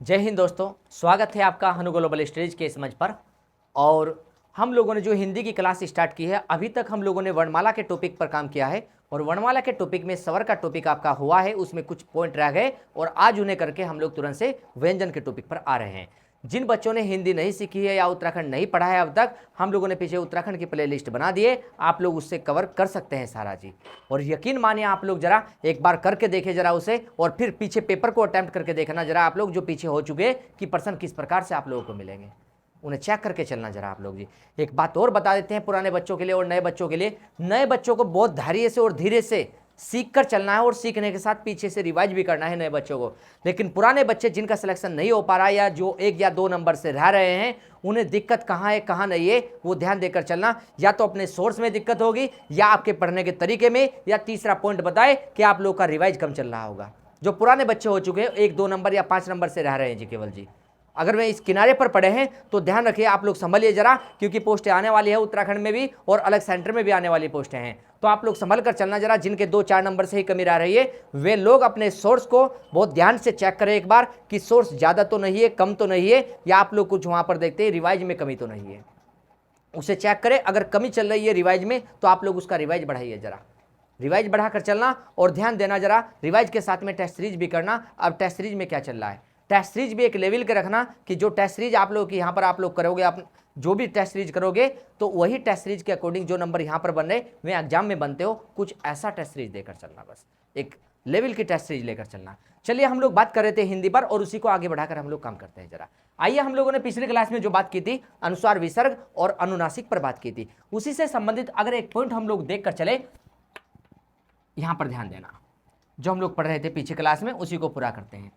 जय हिंद दोस्तों, स्वागत है आपका हनु ग्लोबल स्टडीज के इस मंच पर। और हम लोगों ने जो हिंदी की क्लास स्टार्ट की है, अभी तक हम लोगों ने वर्णमाला के टॉपिक पर काम किया है और वर्णमाला के टॉपिक में स्वर का टॉपिक आपका हुआ है, उसमें कुछ पॉइंट रह गए और आज उन्हें करके हम लोग तुरंत से व्यंजन के टॉपिक पर आ रहे हैं। जिन बच्चों ने हिंदी नहीं सीखी है या उत्तराखंड नहीं पढ़ा है अब तक, हम लोगों ने पीछे उत्तराखंड की प्ले लिस्ट बना दिए, आप लोग उससे कवर कर सकते हैं सारा जी। और यकीन मानिए आप लोग जरा एक बार करके देखें जरा उसे, और फिर पीछे पेपर को अटेम्प्ट करके देखना जरा आप लोग, जो पीछे हो चुके कि पर्सन किस प्रकार से आप लोगों को मिलेंगे, उन्हें चेक करके चलना जरा आप लोग जी। एक बात और बता देते हैं पुराने बच्चों के लिए और नए बच्चों के लिए। नए बच्चों को बहुत धैर्य से और धीरे से सीख कर चलना है और सीखने के साथ पीछे से रिवाइज भी करना है नए बच्चों को। लेकिन पुराने बच्चे जिनका सिलेक्शन नहीं हो पा रहा है या जो 1 या 2 नंबर से रह रहे हैं, उन्हें दिक्कत कहाँ है कहाँ नहीं है वो ध्यान देकर चलना। या तो अपने सोर्स में दिक्कत होगी या आपके पढ़ने के तरीके में, या तीसरा पॉइंट बताए कि आप लोग का रिवाइज कम चल रहा होगा। जो पुराने बच्चे हो चुके हैं 1, 2 नंबर या 5 नंबर से रह रहे हैं जी केवल जी, अगर वे इस किनारे पर पड़े हैं तो ध्यान रखिए, आप लोग संभलिए जरा, क्योंकि पोस्टें आने वाली है उत्तराखंड में भी और अलग सेंटर में भी आने वाली पोस्टें हैं। तो आप लोग संभल कर चलना जरा। जिनके 2-4 नंबर से ही कमी रह रही है वे लोग अपने सोर्स को बहुत ध्यान से चेक करें एक बार कि सोर्स ज़्यादा तो नहीं है, कम तो नहीं है, या आप लोग कुछ वहाँ पर देखते हैं रिवाइज में कमी तो नहीं है, उसे चेक करें। अगर कमी चल रही है रिवाइज में तो आप लोग उसका रिवाइज बढ़ाइए जरा, रिवाइज बढ़ाकर चलना और ध्यान देना जरा। रिवाइज के साथ में टेस्ट सीरीज भी करना। अब टेस्ट सीरीज में क्या चल रहा है, टेस्ट सीरीज भी एक लेवल के रखना कि जो टेस्ट सीरीज आप लोग की यहाँ पर आप लोग करोगे, आप जो भी टेस्ट सीरीज करोगे तो वही टेस्ट सीरीज के अकॉर्डिंग जो नंबर यहाँ पर बन रहे वे एग्जाम में बनते हो, कुछ ऐसा टेस्ट सीरीज देकर चलना, बस एक लेवल की टेस्ट सीरीज लेकर चलना। चलिए हम लोग बात कर रहे थे हिंदी पर और उसी को आगे बढ़ाकर हम लोग काम करते हैं जरा। आइए, हम लोगों ने पिछली क्लास में जो बात की थी अनुस्वार विसर्ग और अनुनासिक पर बात की थी, उसी से संबंधित अगर एक पॉइंट हम लोग देख कर चले, यहां पर ध्यान देना, जो हम लोग पढ़ रहे थे पीछे क्लास में उसी को पूरा करते हैं।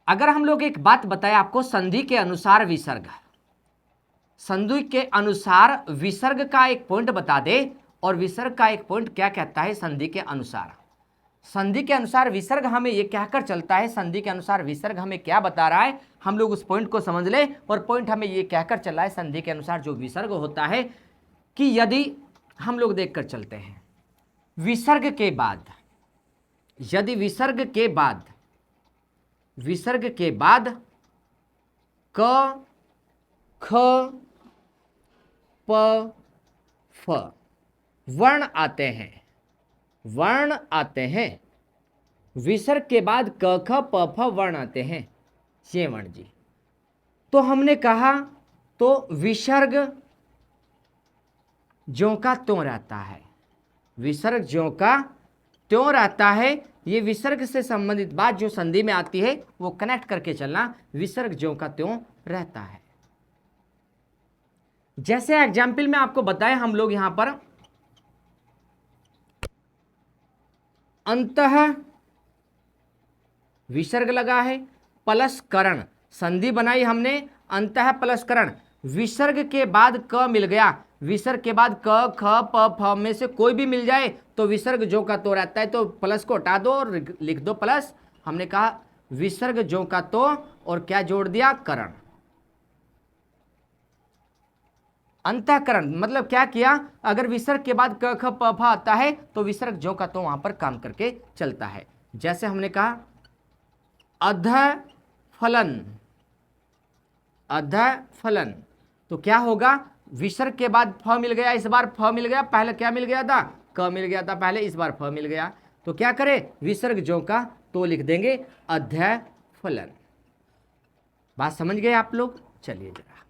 अगर हम लोग एक बात बताएं आपको, संधि के अनुसार विसर्ग, संधि के अनुसार विसर्ग का एक पॉइंट बता दे, और विसर्ग का एक पॉइंट क्या कहता है संधि के अनुसार। संधि के अनुसार विसर्ग हमें यह कहकर चलता है, संधि के अनुसार विसर्ग हमें क्या बता रहा है, हम लोग उस पॉइंट को समझ ले। और पॉइंट हमें यह कहकर चला है संधि के अनुसार जो विसर्ग होता है कि यदि हम लोग देखकर चलते हैं विसर्ग के बाद, यदि विसर्ग के बाद क ख प फ वर्ण आते हैं, वर्ण आते हैं, विसर्ग के बाद क ख प फ वर्ण आते हैं, ये वर्ण जी। तो हमने कहा तो विसर्ग ज्यों का त्यों रहता है, विसर्ग ज्यों का त्यों रहता है। ये विसर्ग से संबंधित बात जो संधि में आती है वो कनेक्ट करके चलना, विसर्ग ज्यों का त्यों रहता है। जैसे एग्जाम्पल में आपको बताया, हम लोग यहां पर अंतः विसर्ग लगा है प्लस करण, संधि बनाई हमने अंतः प्लस करण, विसर्ग के बाद क मिल गया, विसर्ग के बाद क ख प फ में से कोई भी मिल जाए तो विसर्ग जो का तो रहता है, तो प्लस को हटा दो और लिख दो प्लस। हमने कहा विसर्ग जो का तो, और क्या जोड़ दिया, करण, अंतःकरण। मतलब क्या किया, अगर विसर्ग के बाद क ख प फ आता है तो विसर्ग जो का तो वहां पर काम करके चलता है। जैसे हमने कहा अध फलन, अध फलन, तो क्या होगा, विसर्ग के बाद फ मिल गया, इस बार फ मिल गया, पहले क्या मिल गया था, क मिल गया था पहले, इस बार फ मिल गया, तो क्या करें, विसर्ग जो का तो लिख देंगे अध्याय फलन। बात समझ गए आप लोग। चलिए जरा,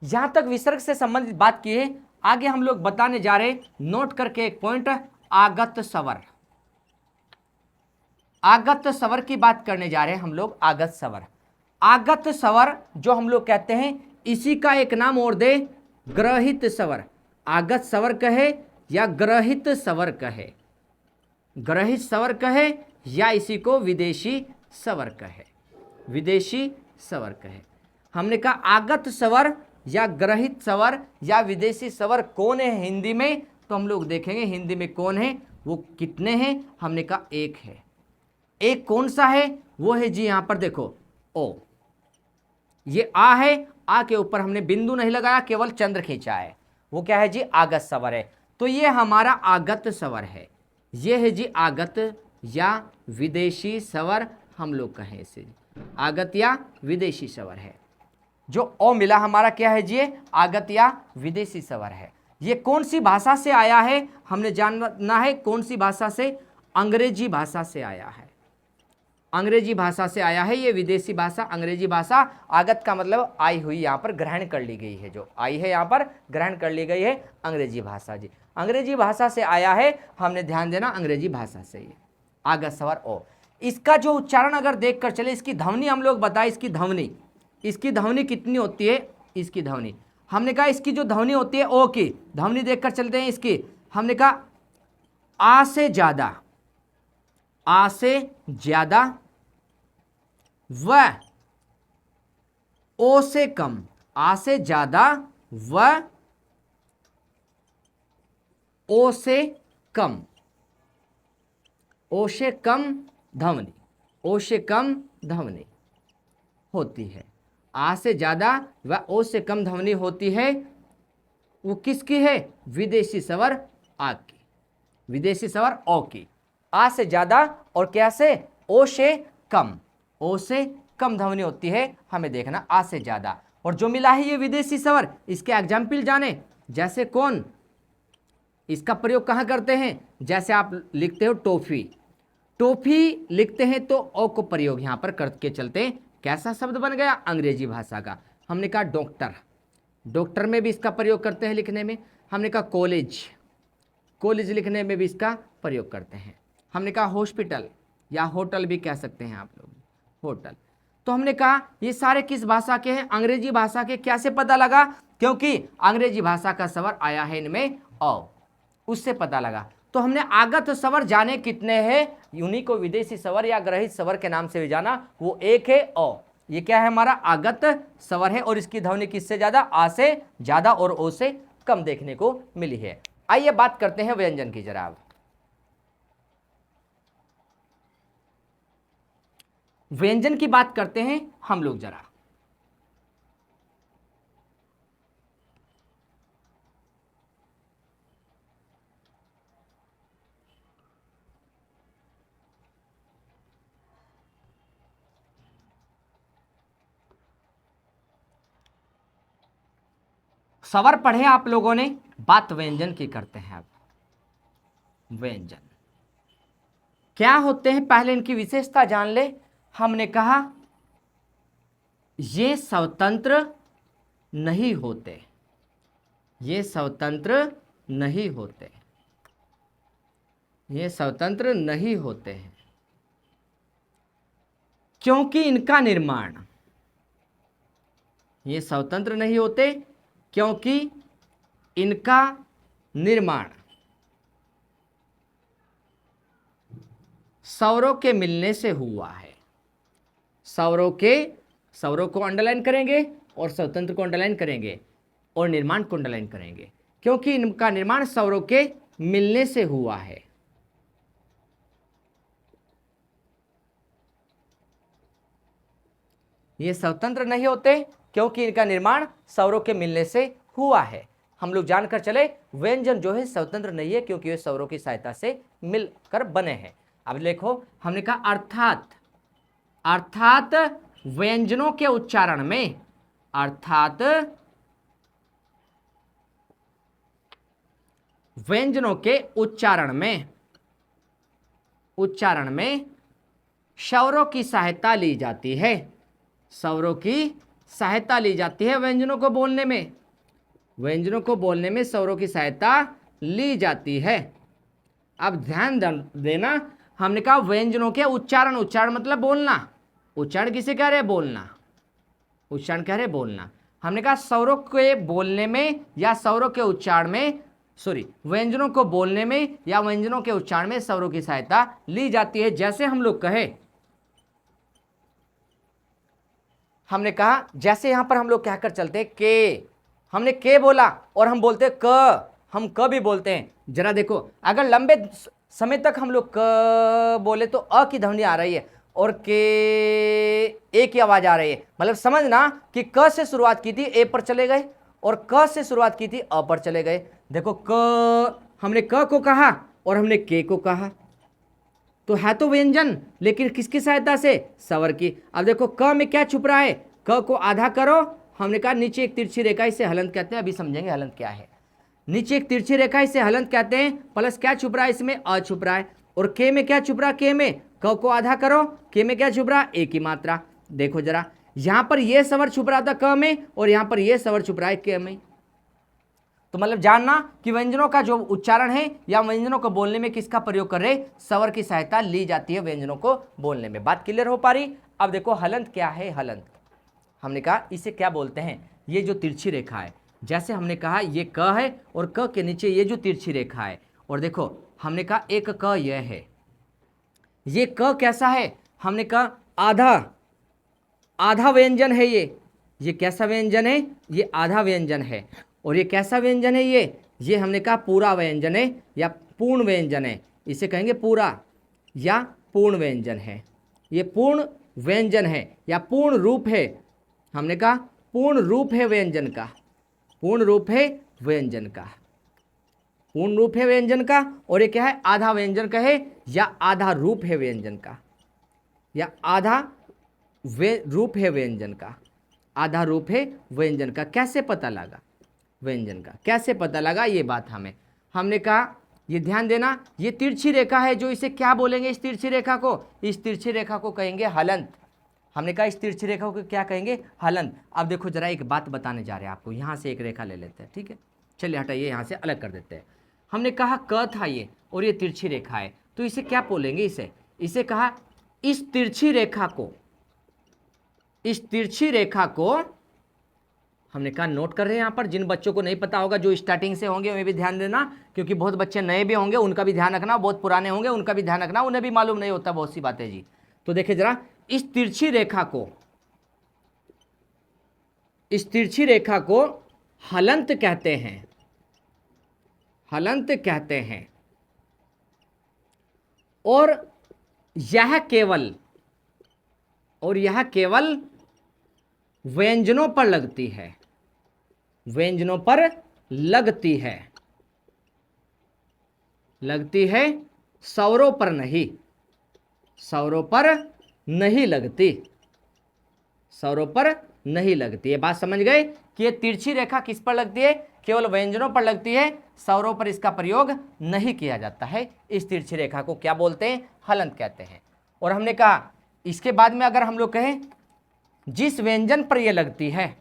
यहां तक विसर्ग से संबंधित बात की है। आगे हम लोग बताने जा रहे, नोट करके एक पॉइंट, आगत स्वर, आगत स्वर की बात करने जा रहे हैं हम लोग। आगत स्वर, आगत स्वर जो हम लोग कहते हैं, इसी का एक नाम और दे, ग्रहित स्वर। आगत स्वर कहे या ग्रहित स्वर कहे, ग्रहित स्वर कहे या इसी को विदेशी स्वर कहे, विदेशी स्वर कहे। हमने कहा आगत स्वर या ग्रहित स्वर या विदेशी स्वर कौन है हिंदी में, तो हम लोग देखेंगे हिंदी में कौन है, वो कितने हैं। हमने कहा एक है। एक कौन सा है, वो है जी यहां पर देखो ओ, ये आ है, आ के ऊपर हमने बिंदु नहीं लगाया, केवल चंद्र खींचा है, वो क्या है जी, आगत स्वर है। तो ये हमारा आगत स्वर है, ये है जी आगत या विदेशी स्वर हम लोग कहें इसे, आगत या विदेशी स्वर है। जो ओ मिला हमारा क्या है जी, आगत या विदेशी स्वर है। ये कौन सी भाषा से आया है हमने जानना है, कौन सी भाषा से, अंग्रेजी भाषा से आया है, अंग्रेजी भाषा से आया है ये विदेशी भाषा, अंग्रेजी भाषा। आगत का मतलब आई हुई, यहाँ पर ग्रहण कर ली गई है, जो आई है यहाँ पर ग्रहण कर ली गई है अंग्रेजी भाषा जी, अंग्रेजी भाषा से आया है, हमने ध्यान देना अंग्रेजी भाषा से ये आगत स्वर ओ। इसका जो उच्चारण अगर देख कर चले, इसकी ध्वनि हम लोग बताएं, इसकी ध्वनि कितनी होती है, इसकी ध्वनि हमने कहा, इसकी जो ध्वनि होती है ओ की ध्वनि देखकर चलते हैं इसकी, हमने कहा आ से ज्यादा, आ से ज्यादा व ओ से कम, आ से ज्यादा व ओ से कम, ओ से कम ध्वनि, ओ से कम ध्वनि होती है। आ से ज्यादा व ओ से कम ध्वनि होती है, वो किसकी है, विदेशी स्वर आ की, विदेशी स्वर ओ की। आ से ज्यादा और क्या से, ओ से कम, ओ से कम ध्वनि होती है, हमें देखना आ से ज्यादा। और जो मिला है ये विदेशी स्वर, इसके एग्जाम्पल जाने, जैसे कौन, इसका प्रयोग कहाँ करते हैं, जैसे आप लिखते हो टॉफी, टॉफी लिखते हैं तो ओ को प्रयोग यहाँ पर करके चलते हैं, कैसा शब्द बन गया, अंग्रेजी भाषा का। हमने कहा डॉक्टर, डॉक्टर में भी इसका प्रयोग करते हैं लिखने में। हमने कहा कॉलेज, कॉलेज लिखने में भी इसका प्रयोग करते हैं। हमने कहा हॉस्पिटल या होटल भी कह सकते हैं आप लोग, होटल। तो हमने कहा ये सारे किस भाषा के हैं, अंग्रेजी भाषा के। कैसे पता लगा, क्योंकि अंग्रेजी भाषा का स्वर आया है इनमें ओ, उससे पता लगा। तो हमने आगत स्वर जाने कितने हैं, उन्हीं को विदेशी स्वर या ग्रहित स्वर के नाम से भी जाना, वो एक है ओ। ये क्या है, हमारा आगत स्वर है, और इसकी ध्वनि किससे ज्यादा, आ से ज्यादा और ओ से कम देखने को मिली है। आइए बात करते हैं व्यंजन की जरा। व्यंजन की बात करते हैं हम लोग जरा। स्वर पढ़े आप लोगों ने, बात व्यंजन की करते हैं अब। व्यंजन क्या होते हैं, पहले इनकी विशेषता जान ले। हमने कहा ये स्वतंत्र नहीं होते, ये स्वतंत्र नहीं होते, ये स्वतंत्र नहीं होते हैं, क्योंकि इनका निर्माण, ये स्वतंत्र नहीं होते क्योंकि इनका निर्माण स्वरों के मिलने से हुआ है। स्वरों को अंडरलाइन करेंगे और स्वतंत्र को अंडरलाइन करेंगे और निर्माण को अंडरलाइन करेंगे, क्योंकि इनका निर्माण स्वरों के मिलने से हुआ है। ये स्वतंत्र नहीं होते क्योंकि इनका निर्माण स्वरों के मिलने से हुआ है। हम लोग जानकर चले व्यंजन जो है स्वतंत्र नहीं है, क्योंकि वे स्वरों की सहायता से मिलकर बने हैं। अब देखो, हमने कहा अर्थात व्यंजनों के उच्चारण में, अर्थात व्यंजनों के उच्चारण में स्वरों की सहायता ली जाती है, स्वरों की सहायता ली जाती है व्यंजनों को बोलने में, व्यंजनों को बोलने में स्वरों की सहायता ली जाती है। अब ध्यान देना, हमने कहा व्यंजनों के उच्चारण, उच्चारण मतलब बोलना, उच्चारण किसे कह रहे हैं, बोलना, उच्चारण कह रहे बोलना। हमने कहा स्वरों के बोलने में या स्वरों के उच्चारण में, व्यंजनों को बोलने में या व्यंजनों के उच्चारण में स्वरों की सहायता ली जाती है। जैसे हम लोग कहे, हमने कहा जैसे यहां पर हम लोग कहकर चलते हैं के, हमने के बोला और हम बोलते हैं क, हम क भी बोलते हैं। जरा देखो, अगर लंबे समय तक हम लोग क बोले तो अ की ध्वनि आ रही है और के ए की आवाज आ रही है, मतलब समझना कि क से शुरुआत की थी ए पर चले गए और क से शुरुआत की थी अ पर चले गए। देखो क, हमने क को कहा और हमने के को कहा, तो है तो व्यंजन, लेकिन किसकी सहायता से? स्वर की। अब देखो क में क्या छुप रहा है, क को आधा करो, हमने कहा नीचे एक तिरछी रेखा, इसे हलंत कहते हैं। अभी समझेंगे हलंत क्या है। नीचे एक तिरछी रेखा, इसे हलंत कहते हैं। प्लस क्या छुप रहा है इसमें? अ छुप रहा है। और के में क्या छुप रहा है? के में क को आधा करो, के में क्या छुप रहा है? ए की मात्रा। देखो जरा, यहां पर यह स्वर छुप रहा था क में, और यहां पर यह स्वर छुप रहा है के में। तो मतलब जानना कि व्यंजनों का जो उच्चारण है या व्यंजनों को बोलने में किसका प्रयोग कर रहे? स्वर की सहायता ली जाती है व्यंजनों को बोलने में। बात क्लियर हो पा रही? अब देखो हलंत क्या है। हलंत हमने कहा इसे क्या बोलते हैं? ये जो तिरछी रेखा है, जैसे हमने कहा ये क है और क के नीचे ये जो तिरछी रेखा है, और देखो हमने कहा एक क यह है, ये क कैसा है? हमने कहा आधा, आधा व्यंजन है ये कैसा व्यंजन है? ये आधा व्यंजन है। और ये कैसा व्यंजन है? ये हमने कहा पूरा व्यंजन है या पूर्ण व्यंजन है। इसे कहेंगे पूरा या पूर्ण व्यंजन है। ये पूर्ण व्यंजन है या पूर्ण रूप है। हमने कहा पूर्ण रूप है व्यंजन का, पूर्ण रूप है व्यंजन का, पूर्ण रूप है व्यंजन का। और ये क्या है? आधा व्यंजन का है या आधा रूप है व्यंजन का, या आधा रूप है व्यंजन का, आधा रूप है व्यंजन का। कैसे पता लगा व्यंजन का? कैसे पता लगा ये बात हमने कहा ये ध्यान देना, ये तिरछी रेखा है जो, इसे क्या बोलेंगे? इस तिरछी रेखा को, इस तिरछी रेखा को कहेंगे हलंत। हमने कहा इस तिरछी रेखा को क्या कहेंगे? हलंत। अब देखो जरा एक बात बताने जा रहे हैं आपको, यहां से एक रेखा ले लेते हैं, ठीक है? चलिए हटाइए, यहां से अलग कर देते हैं। हमने कहा क था ये, और ये तिरछी रेखा है, तो इसे क्या बोलेंगे? इसे कहा इस तिरछी रेखा को, इस तिरछी रेखा को हमने कहा नोट कर रहे हैं यहां पर। जिन बच्चों को नहीं पता होगा, जो स्टार्टिंग से होंगे, उन्हें भी ध्यान देना, क्योंकि बहुत बच्चे नए भी होंगे, उनका भी ध्यान रखना। बहुत पुराने होंगे, उनका भी ध्यान रखना, उन्हें भी मालूम नहीं होता बहुत सी बातें जी। तो देखिए जरा, इस तिरछी रेखा को, इस तिरछी रेखा को हलंत कहते हैं, हलंत कहते हैं। और यह केवल, और यह केवल व्यंजनों पर लगती है, व्यंजनों पर लगती है, लगती है, स्वरों पर नहीं, स्वरों पर नहीं लगती, स्वरों पर नहीं लगती है। बात समझ गए कि ये तिरछी रेखा किस पर लगती है? केवल व्यंजनों पर लगती है, स्वरों पर इसका प्रयोग नहीं किया जाता है। इस तिरछी रेखा को क्या बोलते हैं? हलंत कहते हैं। और हमने कहा इसके बाद में अगर हम लोग कहें जिस व्यंजन पर यह लगती है,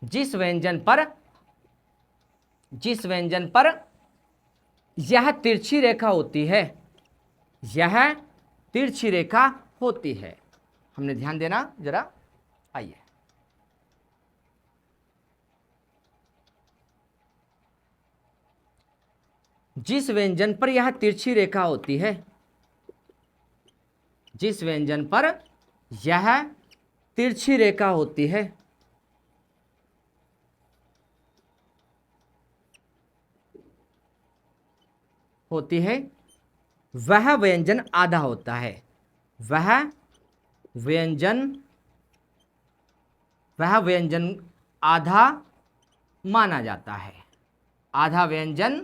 जिस व्यंजन पर, जिस व्यंजन पर यह तिरछी रेखा होती है, यह तिरछी रेखा होती है। हमने ध्यान देना जरा, आइए जिस व्यंजन पर यह तिरछी रेखा होती है, जिस व्यंजन पर यह तिरछी रेखा होती है, होती है, वह व्यंजन आधा होता है। वह व्यंजन, वह व्यंजन आधा माना जाता है। आधा व्यंजन,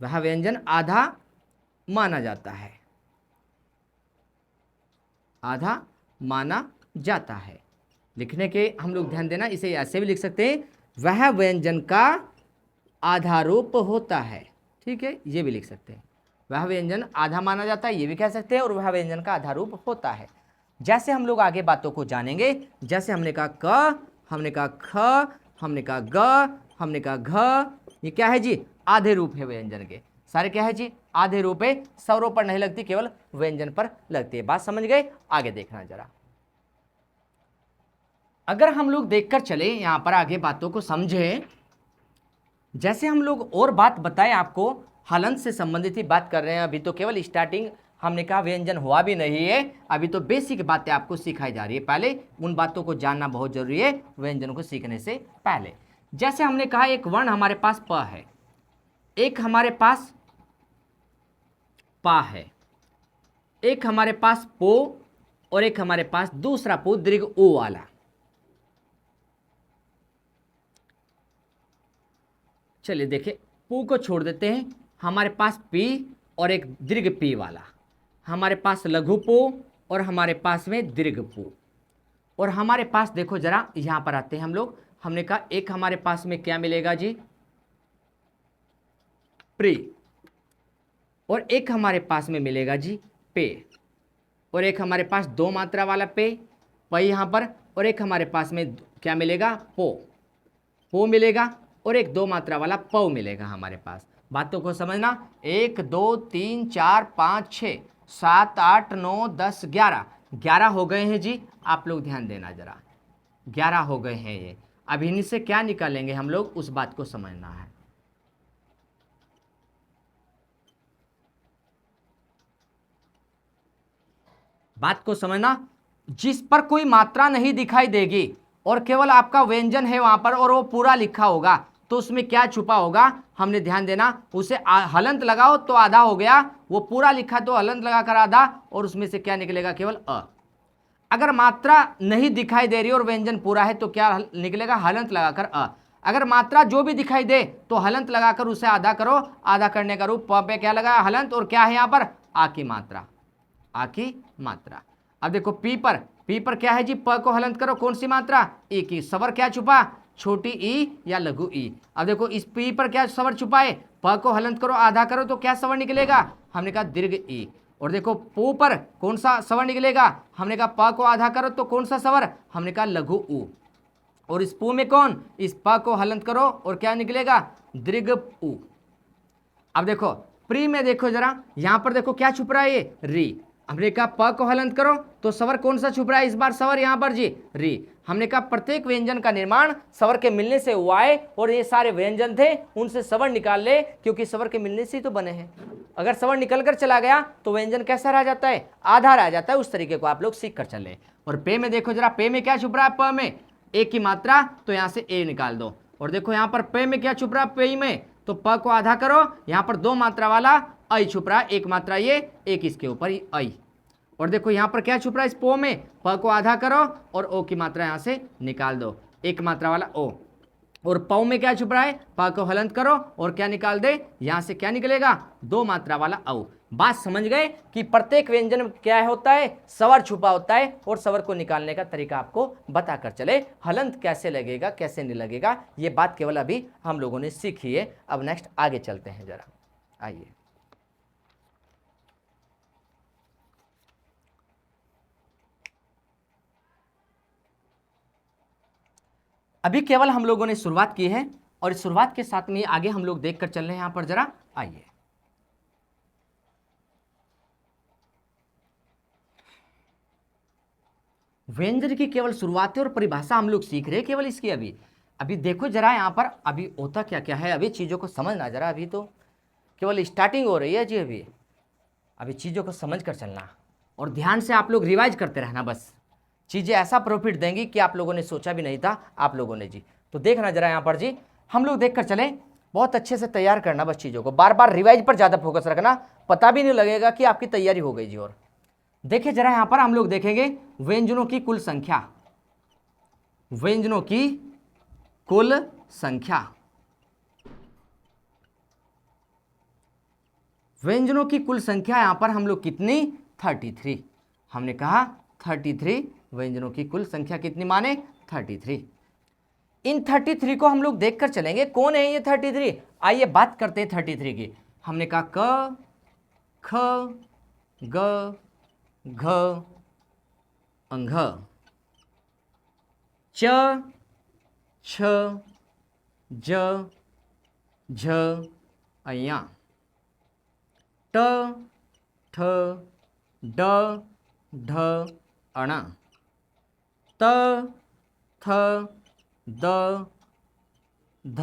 वह व्यंजन आधा माना जाता है, आधा माना जाता है। लिखने के हम लोग ध्यान देना, इसे ऐसे भी लिख सकते हैं, वह व्यंजन का आधा रूप होता है। ठीक है, ये भी लिख सकते हैं, वह व्यंजन आधा माना जाता है, ये भी कह सकते हैं, और वह व्यंजन का आधा रूप होता है। जैसे हम लोग आगे बातों को जानेंगे, जैसे हमने कहा क, हमने कहा ख, हमने कहा ग, हमने कहा घ, ये क्या है जी? आधे रूप है व्यंजन के। सारे क्या है जी? आधे रूप है, स्वरों पर नहीं लगती, केवल व्यंजन पर लगती है। बात समझ गए? आगे देखना जरा। अगर हम लोग देखकर चले यहां पर, आगे बातों को समझें, जैसे हम लोग और बात बताएं आपको, हलंत से संबंधित ही बात कर रहे हैं। अभी तो केवल स्टार्टिंग, हमने कहा व्यंजन हुआ भी नहीं है, अभी तो बेसिक बातें आपको सिखाई जा रही है। पहले उन बातों को जानना बहुत जरूरी है व्यंजन को सीखने से पहले। जैसे हमने कहा एक वर्ण हमारे पास प है, एक हमारे पास पा है, एक हमारे पास पो, और एक हमारे पास दूसरा पो दीर्घ ओ वाला। चलिए देखिए, पू को छोड़ देते हैं, हमारे पास पी और एक दीर्घ पी वाला। हमारे पास लघु पो और हमारे पास में दीर्घ पो। और हमारे पास देखो जरा यहां पर आते हैं हम लोग, हमने कहा एक हमारे पास में क्या मिलेगा जी, प्री, और एक हमारे पास में मिलेगा जी पे, और एक हमारे पास दो मात्रा वाला पे यहां पर, और एक हमारे पास में क्या मिलेगा, पो मिलेगा, और एक दो मात्रा वाला पौ मिलेगा हमारे पास। बातों को समझना, 1 2 3 4 5 6 7 8 9 10 11, 11 हो गए हैं जी। आप लोग ध्यान देना जरा, 11 हो गए हैं ये। अब इनसे क्या निकालेंगे हम लोग, उस बात को समझना है। बात को समझना, जिस पर कोई मात्रा नहीं दिखाई देगी और केवल आपका व्यंजन है वहां पर और वो पूरा लिखा होगा, तो उसमें क्या छुपा होगा, हमने ध्यान देना। उसे हलंत लगाओ तो आधा हो गया, वो पूरा लिखा तो हलंत लगाकर आधा, और उसमें से क्या निकलेगा, केवल अ। अगर मात्रा नहीं दिखाई दे रही और व्यंजन पूरा है तो क्या निकलेगा, हलंत लगाकर अ। अगर मात्रा जो भी दिखाई दे तो हलंत लगाकर उसे आधा करो, आधा करने का रूप प पे क्या लगाया, हलंत, और क्या है यहाँ पर, आ की मात्रा, आ की मात्रा। अब देखो पी पर क्या है जी, प को हलंत करो, कौन सी मात्रा, ई की। सवर क्या छुपा, छोटी ई या लघु ई। अब देखो इस पी पर क्या सवर छुपा है, प को हलंत करो, आधा करो तो क्या सवर निकलेगा, हमने कहा दीर्घ ई। और देखो पू पर कौन सा सवर निकलेगा, हमने कहा प को आधा करो तो कौन सा सवर, हमने कहा लघु ऊ। और इस पू में कौन, इस प को हलंत करो और क्या निकलेगा, दीर्घ ऊ। अब देखो प्री में देखो जरा, यहां पर देखो क्या छुप रहा है, ये री। हमने कहा प को हलंत करो तो स्वर कौन सा छुप रहा है, इस बार स्वर यहां पर जी री। हमने कहा प्रत्येक व्यंजन का निर्माण स्वर के मिलने से हुआ है, और ये सारे व्यंजन थे उनसे स्वर निकाल ले, क्योंकि स्वर के मिलने से ही तो बने हैं। अगर स्वर निकल कर चला गया तो व्यंजन कैसा रह जाता है, आधा रह जाता है। उस तरीके को आप लोग सीख कर चले। और पे में देखो जरा, पे में क्या छुप रहा है, प में ए की मात्रा, तो यहां से ए निकाल दो। और देखो यहां पर पे में क्या छुप रहा है, पे में, तो प को आधा करो, यहां पर दो मात्रा वाला आई छुप रहा है, एक मात्रा ये, एक इसके ऊपर आई। और देखो यहां पर क्या छुप रहा है, इस पो में, प को आधा करो और ओ की मात्रा यहां से निकाल दो, एक मात्रा वाला ओ। और पौ में क्या छुप रहा है, प को हलंत करो और क्या निकाल दे, यहां से क्या निकलेगा, दो मात्रा वाला औ। बात समझ गए कि प्रत्येक व्यंजन में क्या होता है, स्वर छुपा होता है, और स्वर को निकालने का तरीका आपको बताकर चले। हलंत कैसे लगेगा कैसे नहीं लगेगा, ये बात केवल अभी हम लोगों ने सीखी है। अब नेक्स्ट आगे चलते हैं जरा, आइए। अभी केवल हम लोगों ने शुरुआत की है, और इस शुरुआत के साथ में आगे हम लोग देखकर चल रहे हैं। यहां पर जरा आइए, व्यंजन की केवल शुरुआतें और परिभाषा हम लोग सीख रहे हैं केवल इसकी। अभी अभी देखो जरा यहाँ पर अभी होता क्या क्या है, अभी चीज़ों को समझना जरा। अभी तो केवल स्टार्टिंग हो रही है जी। अभी चीज़ों को समझ कर चलना, और ध्यान से आप लोग रिवाइज करते रहना। बस चीज़ें ऐसा प्रॉफिट देंगी कि आप लोगों ने सोचा भी नहीं था आप लोगों ने जी। तो देखना जरा यहाँ पर जी, हम लोग देख कर चले, बहुत अच्छे से तैयार करना। बस चीज़ों को बार बार रिवाइज पर ज़्यादा फोकस रखना, पता भी नहीं लगेगा कि आपकी तैयारी हो गई जी। और देखिए जरा यहां पर हम लोग देखेंगे व्यंजनों की कुल संख्या, व्यंजनों की कुल संख्या, व्यंजनों की कुल संख्या यहां पर हम लोग कितनी, 33। हमने कहा 33 व्यंजनों की कुल संख्या कितनी माने, 33। इन 33 को हम लोग देखकर चलेंगे, कौन है ये 33। आइए बात करते हैं 33 की। हमने कहा क, ख, ग, घ, अंघ, च, छ, ज, झ, अया, ट, ठ, ड, ढ, अण, त, थ, द, ध,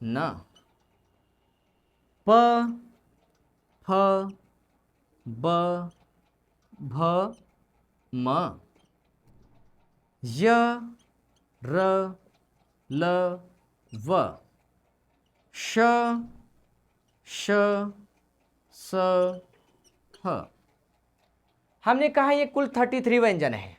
न, प, फ, ब, भ, म, य, र, ल, व, श, श, स, ह। हमने कहा ये कुल 33 व्यंजन है,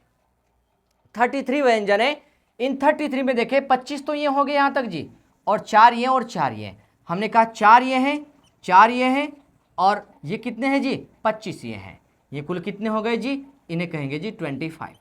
33 व्यंजन है। इन 33 में देखे 25 तो ये हो गए यहां तक जी, और 4 ये और 4 ये। हमने कहा 4 ये हैं, 4 ये हैं, और ये कितने हैं जी, 25 ये हैं। ये कुल कितने हो गए जी, इन्हें कहेंगे जी 25।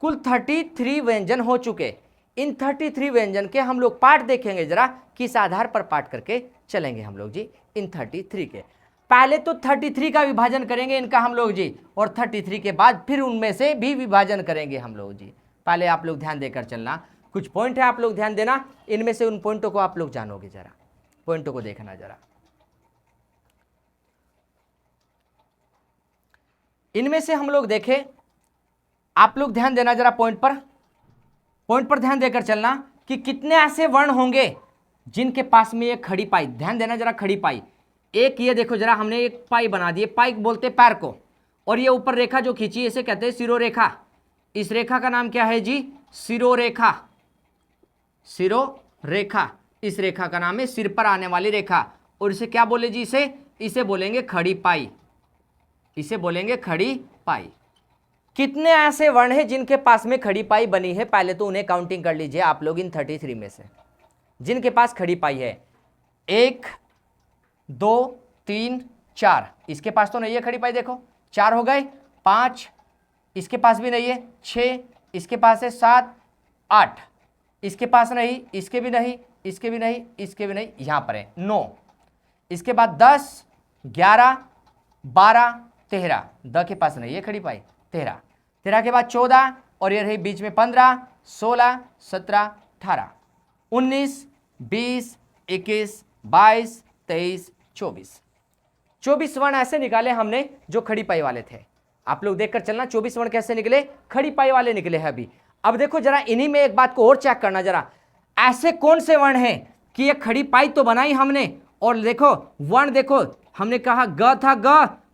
कुल 33 व्यंजन हो चुके। इन 33 व्यंजन के हम लोग पाठ देखेंगे जरा, किस आधार पर पाठ करके चलेंगे हम लोग जी इन 33 के। पहले तो 33 का विभाजन करेंगे इनका हम लोग जी, और 33 के बाद फिर उनमें से भी विभाजन करेंगे हम लोग जी। पहले आप लोग ध्यान देकर चलना, कुछ पॉइंट है आप लोग ध्यान देना, इनमें से उन पॉइंटों को आप लोग जानोगे, जरा पॉइंटों को देखना जरा। इनमें से हम लोग देखें, आप लोग ध्यान देना जरा पॉइंट पर ध्यान देकर चलना कि कितने ऐसे वर्ण होंगे जिनके पास में ये खड़ी पाई। ध्यान देना जरा, खड़ी पाई एक, ये देखो जरा, हमने एक पाई बना दी, पाई बोलते पैर को, और ये ऊपर रेखा जो खींची इसे कहते हैं सिरोरेखा। इस रेखा का नाम क्या है जी, सिरोरेखा। सिरोरेखा, इस रेखा का नाम है सिर पर आने वाली रेखा, और इसे क्या बोले जी, इसे बोलेंगे खड़ी पाई, इसे बोलेंगे खड़ी पाई। कितने ऐसे वर्ण हैं जिनके पास में खड़ी पाई बनी है, पहले तो उन्हें काउंटिंग कर लीजिए आप लोग इन 33 में से जिनके पास खड़ी पाई है। 1 2 3 4, इसके पास तो नहीं है खड़ी पाई, देखो 4 हो गए। 5 इसके पास भी नहीं है। 6 इसके पास है। 7 8 इसके पास नहीं, इसके भी नहीं, इसके भी नहीं, इसके भी नहीं, यहां पर है 9। इसके बाद 10 11 12 13, द के पास नहीं है खड़ी पाई, 13 के बाद 14, और ये रही बीच में 15 16 17 18 19 20 21 22 23 24 वर्ण ऐसे निकाले हमने जो खड़ी पाई वाले थे। आप लोग देखकर चलना 24 वर्ण कैसे निकले, खड़ी पाई वाले निकले हैं अभी। अब देखो जरा, इन्हीं में एक बात को और चेक करना जरा, ऐसे कौन से वर्ण हैं कि ये खड़ी पाई तो बनाई हमने, और देखो वर्ण देखो, हमने कहा ग था,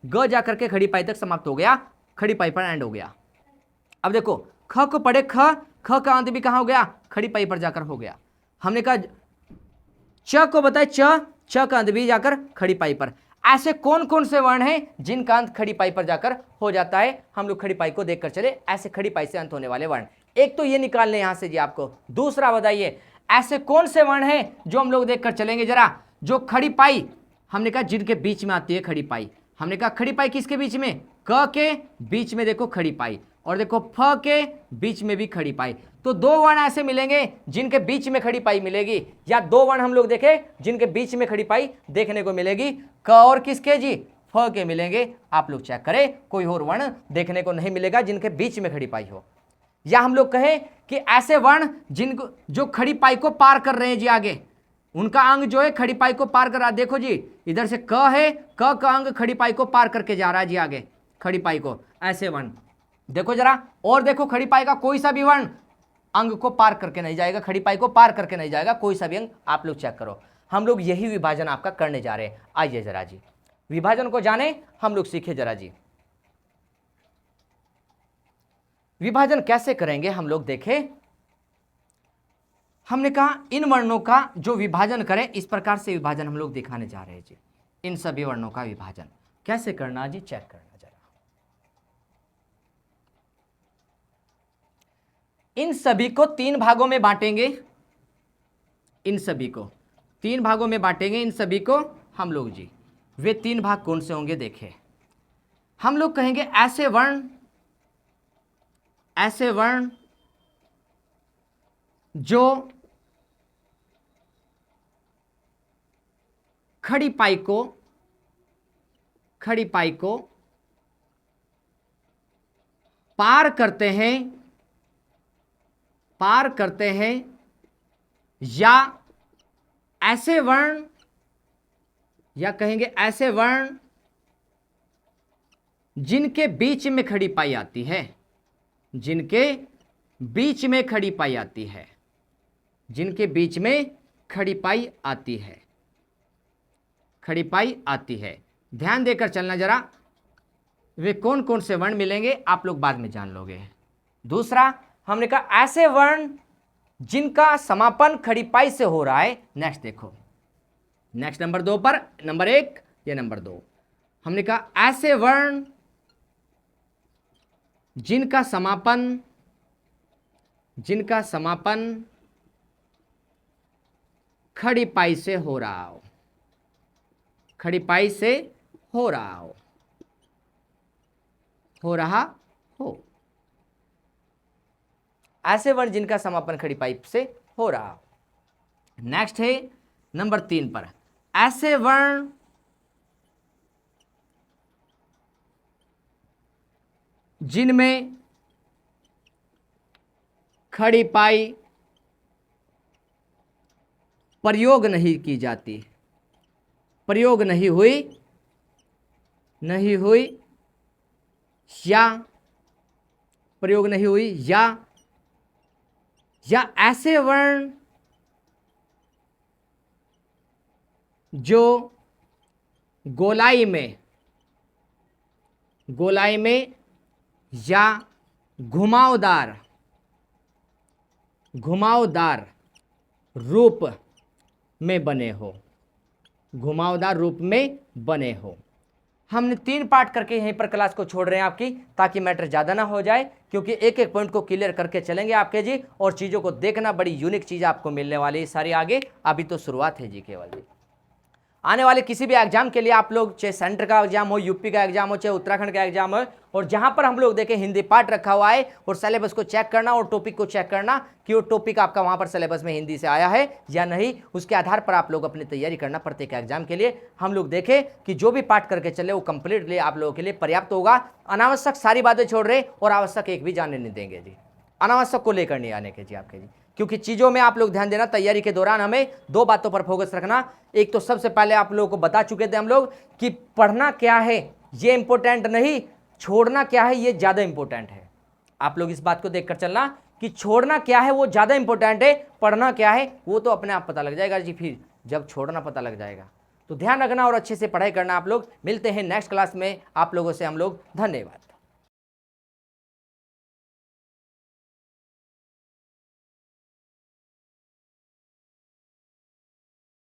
ग जाकर के खड़ी पाई तक समाप्त हो गया, खड़ी पाई पर एंड हो गया। अब देखो ख को पढ़े, ख का अंत भी कहां हो गया, खड़ी पाई पर जाकर हो गया। हमने कहा च को बताए, च का अंत भी जाकर खड़ी पाई पर। ऐसे कौन कौन से वर्ण हैं जिनका अंत खड़ी पाई पर जाकर हो जाता है, हम लोग खड़ी पाई को देखकर चले, ऐसे खड़ी पाई से अंत होने वाले वर्ण। एक तो ये निकालने यहां से जी आपको। दूसरा बताइए, ऐसे कौन से वर्ण हैं जो हम लोग देखकर चलेंगे जरा, जो खड़ी पाई, हमने कहा जिनके बीच में आती है खड़ी पाई। हमने कहा खड़ी पाई किसके बीच में, क के बीच में देखो खड़ी पाई, और देखो फ के बीच में भी खड़ी पाई। तो 2 वर्ण ऐसे मिलेंगे जिनके बीच में खड़ी पाई मिलेगी, या 2 वर्ण हम लोग देखें जिनके बीच में खड़ी पाई देखने को मिलेगी, क और किसके जी, फ के मिलेंगे। आप लोग चेक करें, कोई और वर्ण देखने को नहीं मिलेगा जिनके बीच में खड़ी पाई हो। या हम लोग कहें कि ऐसे वर्ण जिनको जो खड़ी पाई को पार कर रहे हैं जी, आगे उनका अंग जो है खड़ी पाई को पार कर रहा है। देखो जी, इधर से क है, क का अंग खड़ी पाई को पार करके जा रहा है जी आगे, खड़ी पाई को। ऐसे वर्ण देखो जरा, और देखो खड़ी पाई का कोई सा भी वर्ण अंग को पार करके नहीं जाएगा, खड़ी पाई को पार करके नहीं जाएगा, कोई सा भी अंग। आप लोग चेक करो, हम लोग यही विभाजन आपका करने जा रहे हैं। आइए जरा जी, विभाजन को जाने, हम लोग सीखे जरा जी विभाजन कैसे करेंगे हम लोग देखें। हमने कहा इन वर्णों का जो विभाजन करें, इस प्रकार से विभाजन हम लोग दिखाने जा रहे हैं जी। इन सभी वर्णों का विभाजन कैसे करना जी, चेक करना जरा। इन सभी को 3 भागों में बांटेंगे, इन सभी को 3 भागों में बांटेंगे, इन सभी को हम लोग जी। वे 3 भाग कौन से होंगे देखें। हम लोग कहेंगे ऐसे वर्ण जो खड़ी पाई को पार करते हैं, या ऐसे वर्ण, या कहेंगे ऐसे वर्ण जिनके बीच में खड़ी पाई आती है, जिनके बीच में खड़ी पाई आती है, जिनके बीच में खड़ी पाई आती है, खड़ी पाई आती है। ध्यान देकर चलना जरा, वे कौन कौन से वर्ण मिलेंगे आप लोग बाद में जान लोगे। दूसरा हमने कहा ऐसे वर्ण जिनका समापन खड़ी पाई से हो रहा है। नेक्स्ट देखो, नेक्स्ट नंबर 2 पर, नंबर 1 या नंबर 2, हमने कहा ऐसे वर्ण जिनका समापन खड़ी पाई से हो रहा हो, खड़ी पाई से हो रहा हो। हो रहा हो, ऐसे वर्ण जिनका समापन खड़ी पाइप से हो रहा हो। नेक्स्ट है नंबर 3 पर, ऐसे वर्ण जिनमें खड़ी पाई प्रयोग नहीं की जाती, प्रयोग नहीं हुई या प्रयोग नहीं हुई या ऐसे वर्ण जो गोलाई में या घुमावदार रूप में बने हो, घुमावदार रूप में बने हो। हमने 3 पार्ट करके यहीं पर क्लास को छोड़ रहे हैं आपकी, ताकि मैटर ज़्यादा ना हो जाए, क्योंकि एक एक पॉइंट को क्लियर करके चलेंगे आपके जी, और चीज़ों को देखना, बड़ी यूनिक चीज़ आपको मिलने वाली है सारी आगे। अभी तो शुरुआत है जी केवल जी। आने वाले किसी भी एग्जाम के लिए आप लोग, चाहे सेंटर का एग्जाम हो, यूपी का एग्जाम हो, चाहे उत्तराखंड का एग्जाम हो, और जहां पर हम लोग देखें हिंदी पार्ट रखा हुआ है, और सिलेबस को चेक करना और टॉपिक को चेक करना कि वो टॉपिक आपका वहां पर सिलेबस में हिंदी से आया है या नहीं, उसके आधार पर आप लोग अपनी तैयारी करना प्रत्येक एग्जाम के लिए। हम लोग देखें कि जो भी पार्ट करके चले वो कंप्लीटली आप लोगों के लिए पर्याप्त होगा। अनावश्यक सारी बातें छोड़ रहे और आवश्यक एक भी जाने नहीं देंगे जी, अनावश्यक को लेकर नहीं आने के जी आपके जी। क्योंकि चीज़ों में आप लोग ध्यान देना, तैयारी के दौरान हमें 2 बातों पर फोकस रखना। एक तो सबसे पहले आप लोगों को बता चुके थे हम लोग कि पढ़ना क्या है ये इंपॉर्टेंट नहीं, छोड़ना क्या है ये ज़्यादा इंपॉर्टेंट है। आप लोग इस बात को देखकर चलना कि छोड़ना क्या है वो ज़्यादा इंपॉर्टेंट है, पढ़ना क्या है वो तो अपने आप पता लग जाएगा जी, फिर जब छोड़ना पता लग जाएगा। तो ध्यान रखना और अच्छे से पढ़ाई करना। आप लोग मिलते हैं नेक्स्ट क्लास में आप लोगों से हम लोग। धन्यवाद।